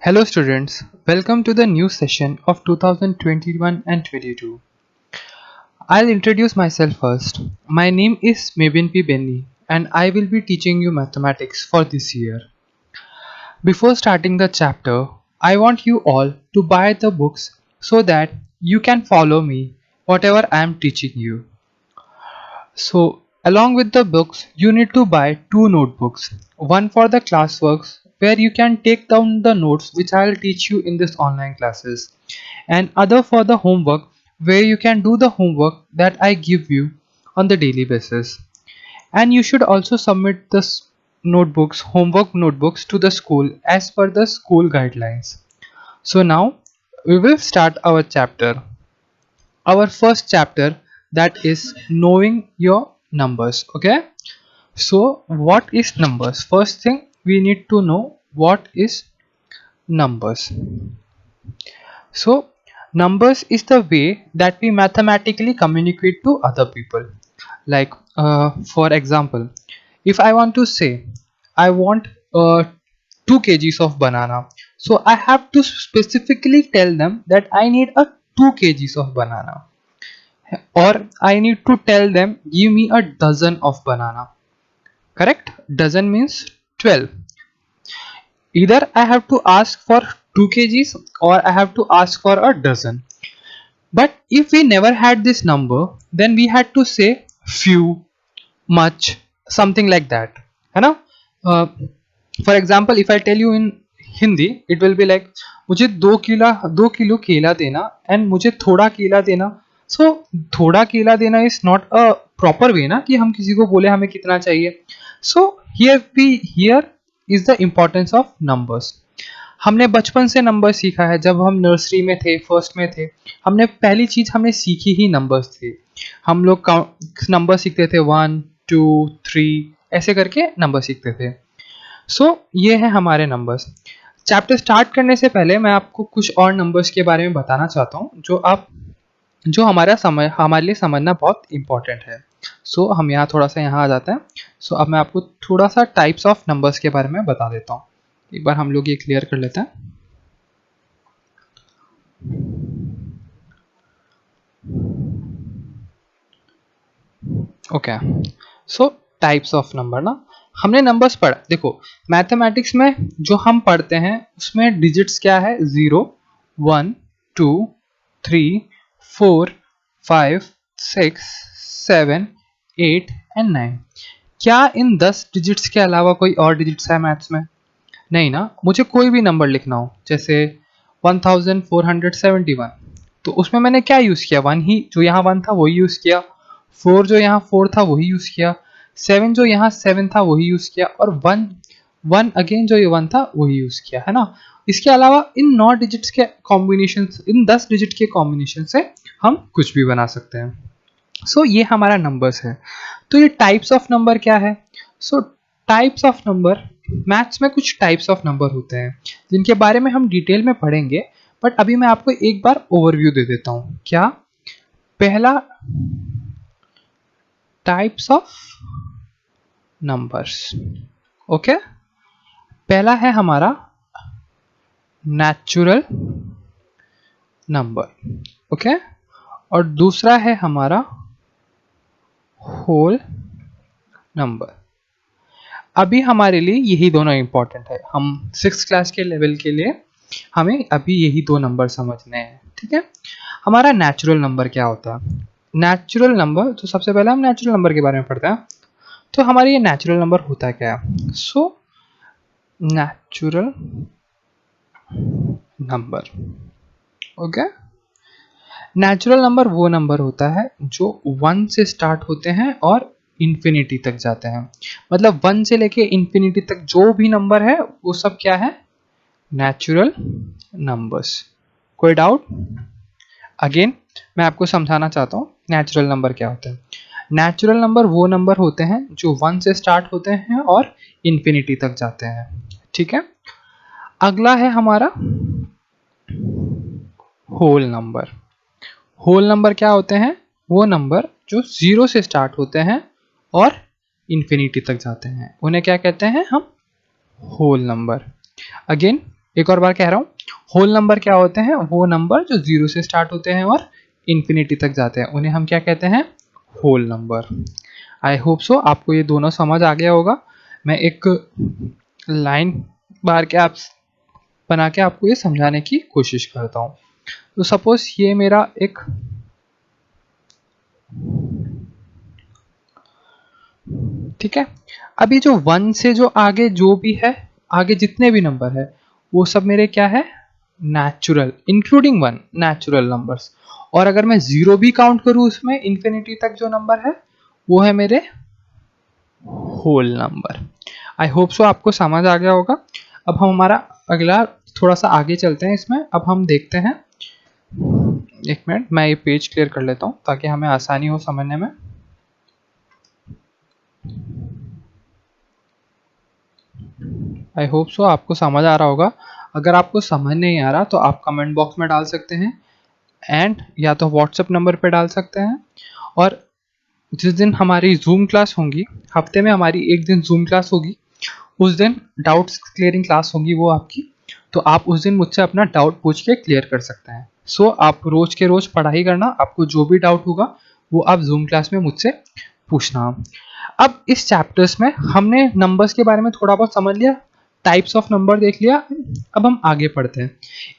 Hello students, welcome to the new session of 2021 and 22. I'll introduce myself first. My name is Mebin P. Benny and I will be teaching you mathematics for this year. Before starting the chapter, I want you all to buy the books so that you can follow me whatever I am teaching you. So, along with the books, you need to buy two notebooks. One for the classworks, where you can take down the notes which I will teach you in this online classes, and other for the homework, where you can do the homework that I give you on the daily basis. And you should also submit the homework notebooks to the school as per the school guidelines. So now we will start our chapter. Our first chapter, that is knowing your numbers. Okay, so what is numbers? First thing, we need to know what is numbers. So numbers is the way that we mathematically communicate to other people. Like for example, if I want to say I want 2 kgs of banana, so I have to specifically tell them that I need a 2 kgs of banana, or I need to tell them give me a dozen of banana. Correct? Dozen means 12. Either I have to ask for 2 kgs or I have to ask for a dozen. But if we never had this number, then we had to say few, much, something like that. है ना? For example, if I tell you in Hindi, it will be like मुझे 2 kilo केला देना and मुझे थोड़ा केला देना. So थोड़ा केला देना is not a proper way ना कि हम किसी को बोले हमें कितना चाहिए. So here is the importance of numbers. हमने बचपन से नंबर सीखा है. जब हम नर्सरी में थे, फर्स्ट में थे, हमने पहली चीज हमने सीखी ही नंबर्स थे. हम लोग नंबर सीखते थे 1 2 3 ऐसे करके नंबर सीखते थे. सो ये है हमारे नंबर्स. चैप्टर स्टार्ट करने से पहले मैं आपको कुछ और नंबर्स के बारे में बताना चाहता हूँ जो हमारे लिए समझना बहुत इंपॉर्टेंट है. सो हम यहाँ थोड़ा सा यहाँ आ जाते हैं. सो अब मैं आपको थोड़ा सा टाइप्स ऑफ नंबर्स के बारे में बता देता हूँ. एक बार हम लोग ये क्लियर कर लेते हैं. Okay, so types of number ना, हमने नंबर्स पढ़ा. देखो मैथमेटिक्स में जो हम पढ़ते हैं उसमें डिजिट्स क्या है? 0 1 2 3 4 5 6 7 8 एंड 9. क्या इन 10 डिजिट्स के अलावा कोई और डिजिट्स है मैथ्स में? नहीं ना. मुझे कोई भी नंबर लिखना हो, जैसे 1471, तो उसमें मैंने क्या यूज़ किया? 1 ही, जो यहाँ 1 था वही यूज़ किया. 4 जो यहाँ 4 था वही यूज़ किया. 7 जो यहाँ 7 था वही यूज़ किया. और 1 अगेन जो ये 1 था वही यूज़ किया, है ना. इसके अलावा इन 9 डिजिट्स के कॉम्बिनेशन, इन 10 डिजिट के कॉम्बिनेशन से हम कुछ भी बना सकते हैं. सो ये हमारा नंबर्स है. तो ये टाइप्स ऑफ नंबर क्या है? सो टाइप्स ऑफ नंबर, मैथ्स में कुछ टाइप्स ऑफ नंबर होते हैं जिनके बारे में हम डिटेल में पढ़ेंगे. बट अभी मैं आपको एक बार ओवरव्यू दे देता हूँ. क्या? पहला टाइप्स ऑफ नंबर्स. ओके, पहला है हमारा नेचुरल नंबर. ओके, और दूसरा है हमारा होल नंबर. अभी हमारे लिए यही दोनों इंपॉर्टेंट है. हम 6th क्लास के लेवल के लिए हमें अभी यही दो नंबर समझने हैं. ठीक है. हमारा नेचुरल नंबर क्या होता है? नेचुरल नंबर, तो सबसे पहले हम नेचुरल नंबर के बारे में पढ़ते हैं. तो हमारे ये नेचुरल नंबर होता है क्या? So natural number, okay, natural number वो नंबर होता है जो 1 से स्टार्ट होते हैं और इन्फिनिटी तक जाते हैं. मतलब 1 से लेके इन्फिनिटी तक जो भी नंबर है वो सब क्या है? Natural numbers. कोई डाउट? अगेन मैं आपको समझाना चाहता हूँ नेचुरल नंबर क्या होते हैं. नेचुरल नंबर वो नंबर होते हैं जो 1 से स्टार्ट होते हैं और इन्फिनिटी तक जाते हैं. ठीक है. अगला है हमारा होल नंबर. होल नंबर क्या होते हैं? वो नंबर जो 0 से स्टार्ट होते हैं और इन्फिनिटी तक जाते हैं, उन्हें क्या कहते हैं हम? Whole number. अगेन एक और बार कह रहा हूँ, होल नंबर क्या होते हैं? वो नंबर जो 0 से स्टार्ट होते हैं और इन्फिनिटी तक जाते हैं, उन्हें हम क्या कहते हैं? Whole number. I hope so आपको ये दोनों समझ आ गया होगा। मैं एक लाइन बार के आप बना के आपको ये समझाने की कोशिश करता हूँ। तो सपोज ये मेरा एक ठीक है, अभी जो 1 से जो आगे जो भी है, आगे जितने भी नंबर है वो सब मेरे क्या है? Natural, including 1 natural numbers. और अगर मैं 0 भी काउंट करूँ उसमें इन्फिनिटी तक जो नंबर है वो है मेरे whole number. I hope so आपको समझ आ गया होगा। अब हम हमारा अगला थोड़ा सा आगे चलते हैं इसमें। अब हम देखते हैं, एक मिनट मैं ये पेज क्लियर कर लेता हूँ ताकि हमें आसानी हो समझने में। आई होप सो आपको समझ आ रहा होगा। अगर आपको समझ नहीं आ रहा तो आप कमेंट बॉक्स में डाल सकते हैं, एंड या तो व्हाट्सएप नंबर पे डाल सकते हैं। और जिस दिन हमारी जूम क्लास होंगी, हफ्ते में हमारी एक दिन जूम क्लास होगी, उस दिन डाउट्स क्लियरिंग क्लास होगी वो आपकी। तो आप उस दिन मुझसे अपना डाउट पूछ के क्लियर कर सकते हैं। सो आप रोज के रोज पढ़ाई करना, आपको जो भी डाउट होगा वो आप जूम क्लास में मुझसे पूछना। अब इस चैप्टर्स में हमने नंबर्स के बारे में थोड़ा बहुत समझ लिया, टाइप्स ऑफ नंबर देख लिया। अब हम आगे पढ़ते हैं।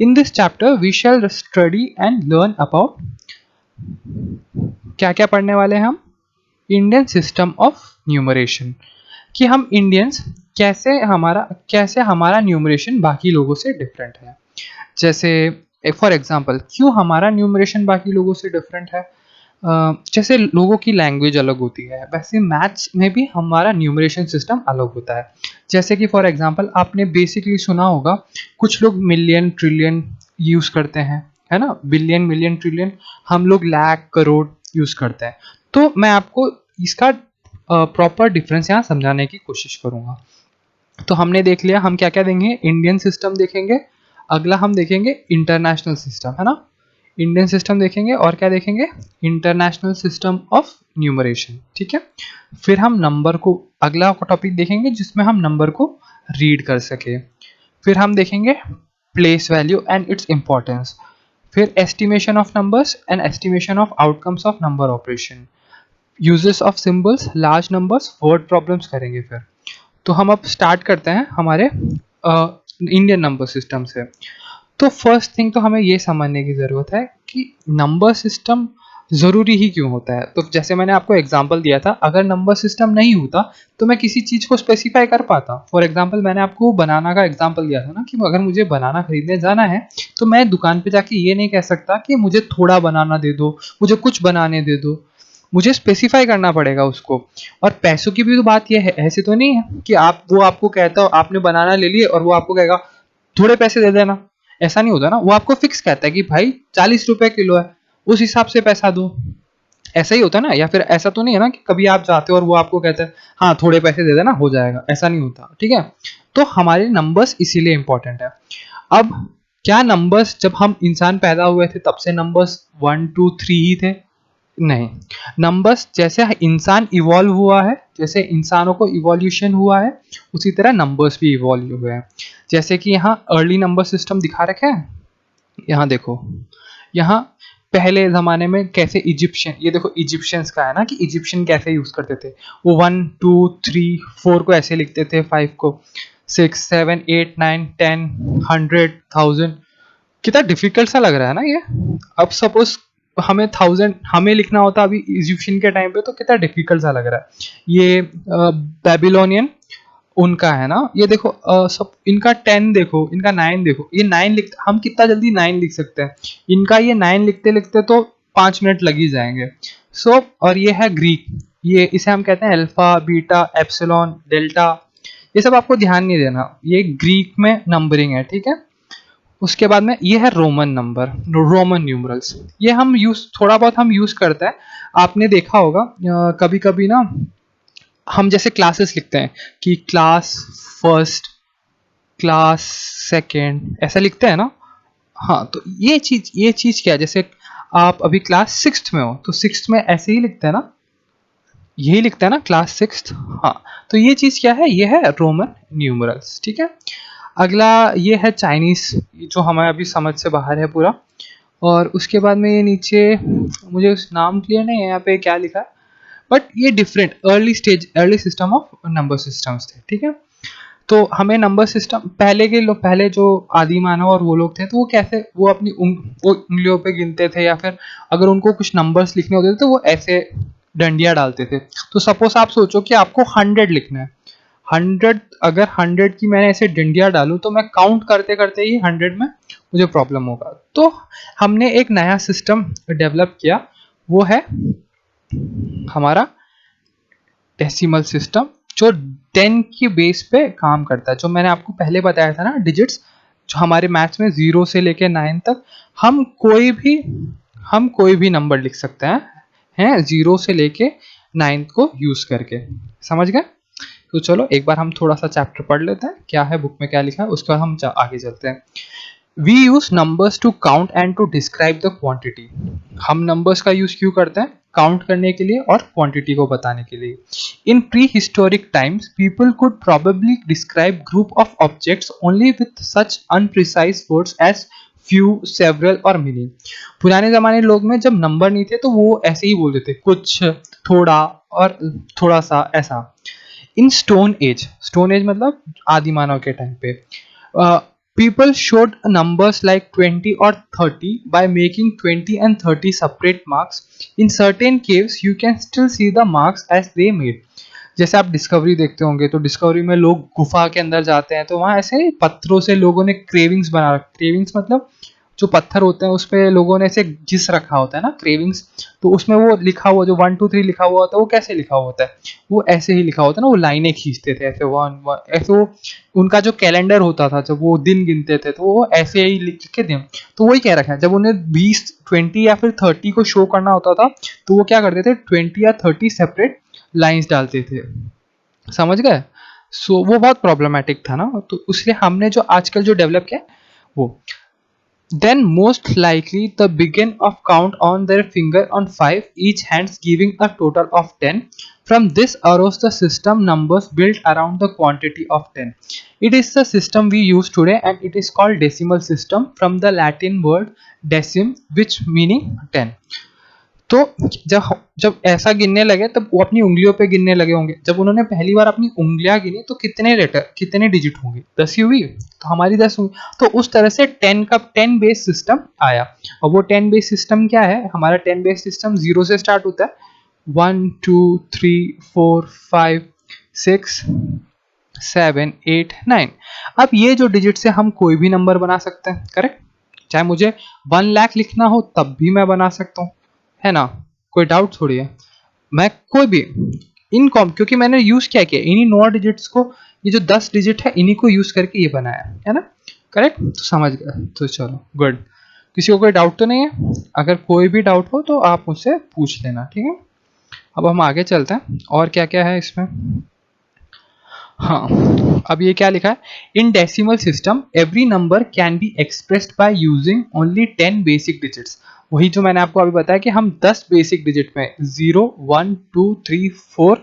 In this chapter we shall study and learn about, क्या क्या पढ़ने वाले हैं हम? इंडियन सिस्टम ऑफ न्यूमरेशन, कि हम इंडियंस कैसे हमारा न्यूमरेशन बाकी लोगों से डिफरेंट है। जैसे फॉर एग्जांपल, क्यों हमारा न्यूमरेशन बाकी लोगों से डिफरेंट है? जैसे लोगों की लैंग्वेज अलग होती है, वैसे मैथ्स में भी हमारा न्यूमरेशन सिस्टम अलग होता है। जैसे कि फॉर एग्जांपल आपने बेसिकली सुना होगा, कुछ लोग मिलियन ट्रिलियन यूज़ करते हैं, है ना? बिलियन मिलियन ट्रिलियन, हम लोग लाख करोड़ यूज़ करते हैं। तो मैं आपको इसका प्रॉपर डिफरेंस यहाँ समझाने की कोशिश करूँगा। तो हमने देख लिया, हम क्या क्या देंगे? इंडियन सिस्टम देखेंगे, अगला हम देखेंगे इंटरनेशनल सिस्टम, है ना? इंडियन सिस्टम देखेंगे और क्या देखेंगे? इंटरनेशनल सिस्टम ऑफ न्यूमरेशन, ठीक है। फिर हम नंबर को, अगला टॉपिक देखेंगे जिसमें हम नंबर को रीड कर सके। फिर हम देखेंगे place value and its importance. फिर estimation of numbers and estimation of outcomes of number operation, uses of symbols, large numbers, word problems करेंगे फिर। तो हम अब स्टार्ट करते हैं हमारे इंडियन नंबर सिस्टम से। तो फर्स्ट थिंग तो हमें ये समझने की ज़रूरत है कि नंबर सिस्टम ज़रूरी ही क्यों होता है। तो जैसे मैंने आपको एग्जांपल दिया था, अगर नंबर सिस्टम नहीं होता तो मैं किसी चीज़ को स्पेसिफाई कर पाता। फॉर एग्जांपल मैंने आपको बनाना का एग्जांपल दिया था ना, कि अगर मुझे बनाना खरीदने जाना है तो मैं दुकान पे जाके ये नहीं कह सकता कि मुझे थोड़ा बनाना दे दो, मुझे कुछ बनाने दे दो, मुझे स्पेसिफाई करना पड़ेगा उसको। और पैसों की भी तो बात ये है, ऐसे तो नहीं है कि वो आपको कहता हो, आपने बनाना ले लिए और वो आपको कहेगा थोड़े पैसे दे देना। ऐसा नहीं होता ना, वो आपको फिक्स कहता है कि भाई 40 रुपए किलो है, उस हिसाब से पैसा दो। ऐसा ही होता है ना। या फिर ऐसा तो नहीं है ना कि कभी आप जाते हो और वो आपको कहता है हाँ थोड़े पैसे दे देना हो जाएगा, ऐसा नहीं होता, ठीक है। तो हमारे नंबर्स इसीलिए इंपॉर्टेंट है। अब क्या नंबर्स, जब हम इंसान पैदा हुए थे तब से नंबर्स 1 2 3 ही थे? नहीं, नंबर्स जैसे इंसान इवॉल्व हुआ है, जैसे इंसानों को इवोल्यूशन हुआ है, उसी तरह नंबर्स भी इवॉल्व हुए हैं। जैसे कि यहाँ अर्ली नंबर सिस्टम दिखा रखे हैं, यहाँ देखो, यहाँ पहले ज़माने में कैसे इजिप्शियन, ये देखो इजिप्शियंस का है ना, कि इजिप्शियन कैसे यूज़ करते थे। वो 1 2 3 4 को ऐसे लिखते थे, 5 को 6 7 8 9 10 100 1000। कितना डिफिकल्ट सा लग रहा है ना ये। अब सपोज हमें 1000 हमें लिखना होता अभी इजिप्शियन के टाइम पे, तो कितना डिफिकल्ट सा लग रहा है। ये बेबीलोनियन उनका है ना, ये देखो सब इनका 10 देखो, इनका 9 देखो, ये 9 लिख, हम कितना जल्दी 9 लिख सकते हैं, इनका ये 9 लिखते लिखते तो 5 मिनट लग ही जाएंगे। सो और ये है ग्रीक, ये इसे हम कहते हैं अल्फा बीटा एप्सिलॉन डेल्टा। ये सब आपको ध्यान नहीं देना, ये ग्रीक में नंबरिंग है, ठीक है। उसके बाद में ये है रोमन नंबर, रोमन न्यूमरल्स। ये हम यूज, थोड़ा बहुत हम यूज करते हैं। आपने देखा होगा कभी कभी ना, हम जैसे क्लासेस लिखते हैं कि क्लास फर्स्ट, क्लास सेकेंड, ऐसा लिखते हैं ना। हाँ, तो ये चीज क्या है, जैसे आप अभी क्लास सिक्स्थ में हो तो सिक्स्थ में ऐसे ही लिखते हैं ना, यही लिखते हैं ना क्लास सिक्स्थ। हाँ, तो ये चीज क्या है, ये है रोमन न्यूमरल्स, ठीक है। अगला ये है चाइनीस, जो हमारे अभी समझ से बाहर है पूरा। और उसके बाद में ये नीचे मुझे उस नाम क्लियर नहीं है यहाँ पे क्या लिखा है, बट ये different early system of number systems थे, ठीक है। तो हमें नंबर सिस्टम, पहले के लोग, पहले जो आदि मानव और वो लोग थे, तो वो कैसे, वो अपनी वो उंगलियों पे गिनते थे, या फिर अगर उनको कुछ नंबर्स लिखने होते थे तो वो ऐसे डंडियाँ डालते थे। तो सपोज आप सोचो कि आपको 100 लिखना है, 100, अगर 100 की मैंने ऐसे डंडियाँ डालूं तो मैं काउंट करते करते ही 100 में मुझे प्रॉब्लम होगा। तो हमने एक नया सिस्टम डेवलप किया, वो है हमारा डेसिमल सिस्टम, जो 10 की बेस पे काम करता है। जो मैंने आपको पहले बताया था ना, डिजिट्स जो हमारे मैथ्स में 0 से लेके 9 तक, हम कोई भी हम कोई भी नंबर लिख सकते हैं 0 से लेके 9 को यूज करके। समझ गए? तो चलो एक बार हम थोड़ा सा चैप्टर पढ़ लेते हैं, क्या है बुक में, क्या लिखा है, उसके बाद हम आगे चलते हैं। We use numbers to count and to describe the quantity. हम नंबर्स का यूज क्यों करते हैं? काउंट करने के लिए और क्वांटिटी को बताने के लिए। In prehistoric times people could probably describe group of objects only with such unprecise words as few, several और मेनी। पुराने जमाने लोग में जब नंबर नहीं थे तो वो ऐसे ही बोलते थे, कुछ, थोड़ा और थोड़ा सा, ऐसा। इन स्टोन एज मतलब आदि मानव के टाइम पे, people showed numbers like 20 or 30 by making 20 and 30 separate marks. In certain caves you can still see the marks as they made. जैसे आप डिस्कवरी देखते होंगे, तो डिस्कवरी में लोग गुफा के अंदर जाते हैं, तो वहाँ ऐसे पत्थरों से लोगों ने क्रेविंग्स बना रखा। क्रेविंग्स मतलब जो पत्थर होते हैं उस पर लोगों ने ऐसे घिस रखा होता है ना, क्रेविंग्स। तो उसमें वो लिखा हुआ जो 1 2 3 लिखा हुआ होता है, वो कैसे लिखा हुआ होता है, वो ऐसे ही लिखा होता है ना, वो लाइनें खींचते थे ऐसे, वन वन ऐसे। वो उनका जो कैलेंडर होता था, जब वो दिन गिनते थे, तो वो ऐसे ही लिख के दिन। तो वही कह रखा है, जब उन्हें 20 20 या फिर 30 को शो करना होता था, तो वो क्या करते थे, 20 या 30 सेपरेट लाइंस डालते थे। समझ गए? सो वो बहुत प्रॉब्लमेटिक था ना, तो इसलिए हमने जो आजकल जो डेवलप किया वो, then most likely the begin of count on their finger on 5 each hands giving a total of 10. From this arose the system numbers built around the quantity of 10. It is the system we use today and it is called decimal system from the Latin word decim, which meaning 10. तो जब जब ऐसा गिनने लगे तब वो अपनी उंगलियों पे गिनने लगे होंगे। जब उन्होंने पहली बार अपनी उंगलियां गिनी तो कितने लेटर, कितने डिजिट होंगे, 10 ही हुई, तो हमारी 10 हुई। तो उस तरह से 10 बेस सिस्टम आया। और वो 10 बेस सिस्टम क्या है? हमारा 10 बेस सिस्टम 0 से स्टार्ट होता है, 1 2 3 4 5 6 7 8 9। अब ये जो डिजिट से हम कोई भी नंबर बना सकते हैं, करेक्ट? चाहे मुझे 1 लाख लिखना हो तब भी मैं बना सकता हूँ, है ना? कोई डाउट थोड़ी है। मैं कोई भी इन कॉम, क्योंकि मैंने यूज क्या किया, इन्हीं 9 डिजिट्स को, ये जो 10 डिजिट है इन्हीं को यूज करके ये बनाया है ना? करेक्ट? तो समझ गए? तो चलो गुड। किसी को कोई डाउट तो नहीं है? अगर कोई भी डाउट हो तो आप मुझसे पूछ लेना, ठीक है? अब हम आगे चलते हैं, और क्या क्या है इसमें। हाँ, अब ये क्या लिखा है, in decimal system every number can be expressed by using only 10 basic digits. वही जो मैंने आपको अभी बताया कि हम 10 बेसिक डिजिट में 0 1 2 3 4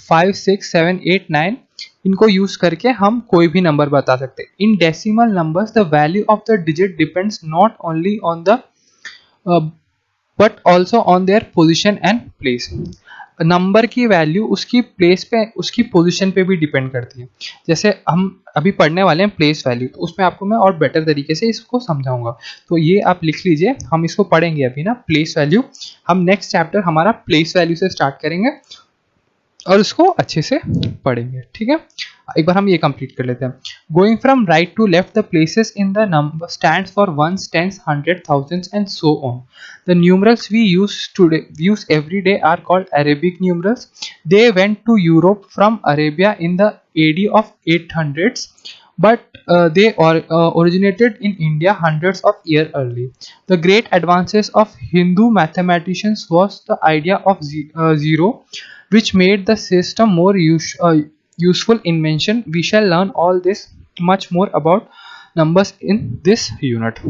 5 6 7 8 9 इनको यूज करके हम कोई भी नंबर बता सकते हैं। In decimal numbers the value of the digit depends not only on the but also on their position and place. Number की वैल्यू उसकी प्लेस पे, उसकी पोजीशन पे भी डिपेंड करती है। जैसे हम अभी पढ़ने वाले हैं प्लेस वैल्यू, तो उसमें आपको मैं और बेटर तरीके से इसको समझाऊंगा। तो ये आप लिख लीजिए, हम इसको पढ़ेंगे अभी ना, प्लेस वैल्यू। हम नेक्स्ट चैप्टर हमारा प्लेस वैल्यू से स्टार्ट करेंगे और उसको अच्छे से पढ़ेंगे, ठीक है? एक बार हम ये कंप्लीट कर लेते हैं। Going from right to left the places in the number stands for ones, tens, hundreds, thousands and so on. The numerals we use every day are called Arabic numerals. They went to Europe from Arabia in the AD of 800s, but they originated in India hundreds of years early. The great advances of Hindu mathematicians was the idea of zero, which made the system more useful invention. We shall learn all this much more about numbers in this unit.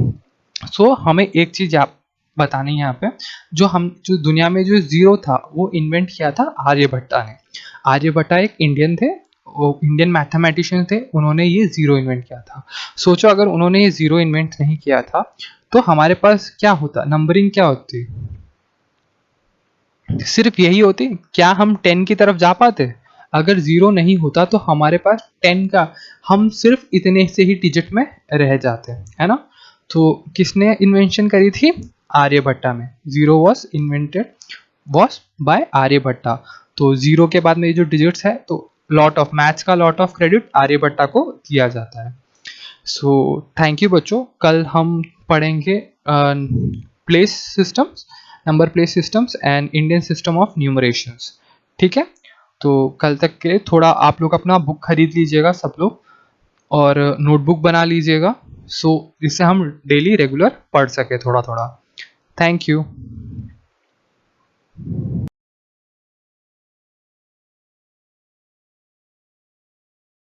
So हमें एक चीज आप बतानी है यहाँ पे, जो दुनिया में जो जीरो था वो इन्वेंट किया था आर्यभट्टा ने। आर्यभट्टा एक इंडियन थे, वो इंडियन मैथमेटिशियन थे, उन्होंने ये ज़ीरो इन्वेंट किया था। सोचो अगर उन्होंने ये ज़ीरो इन्वेंट नहीं किया था तो हमारे पास क्या होता, नंबरिंग क्या होती, सिर्फ यही होती, क्या हम 10 की तरफ जा पाते? अगर ज़ीरो नहीं होता तो हमारे पास 10 का, हम सिर्फ इतने से ही डिजिट में रह जाते, है ना? तो किसने इन्वेंशन करी थी? आर्यभट्टा में। Zero was invented was by Aryabhata. तो ज़ीरो के बाद में ये जो डिजिट्स है, तो लॉट ऑफ मैथ्स का लॉट ऑफ क्रेडिट आर्यभट्टा को दिया जाता है। सो थैंक यू बच्चों, कल हम पढ़ेंगे place systems, number place systems and Indian system of numerations. ठीक है, तो कल तक के लिए थोड़ा आप लोग अपना बुक खरीद लीजिएगा सब लोग, और नोटबुक बना लीजिएगा, सो इससे हम डेली रेगुलर पढ़ सके थोड़ा थोड़ा। Thank you.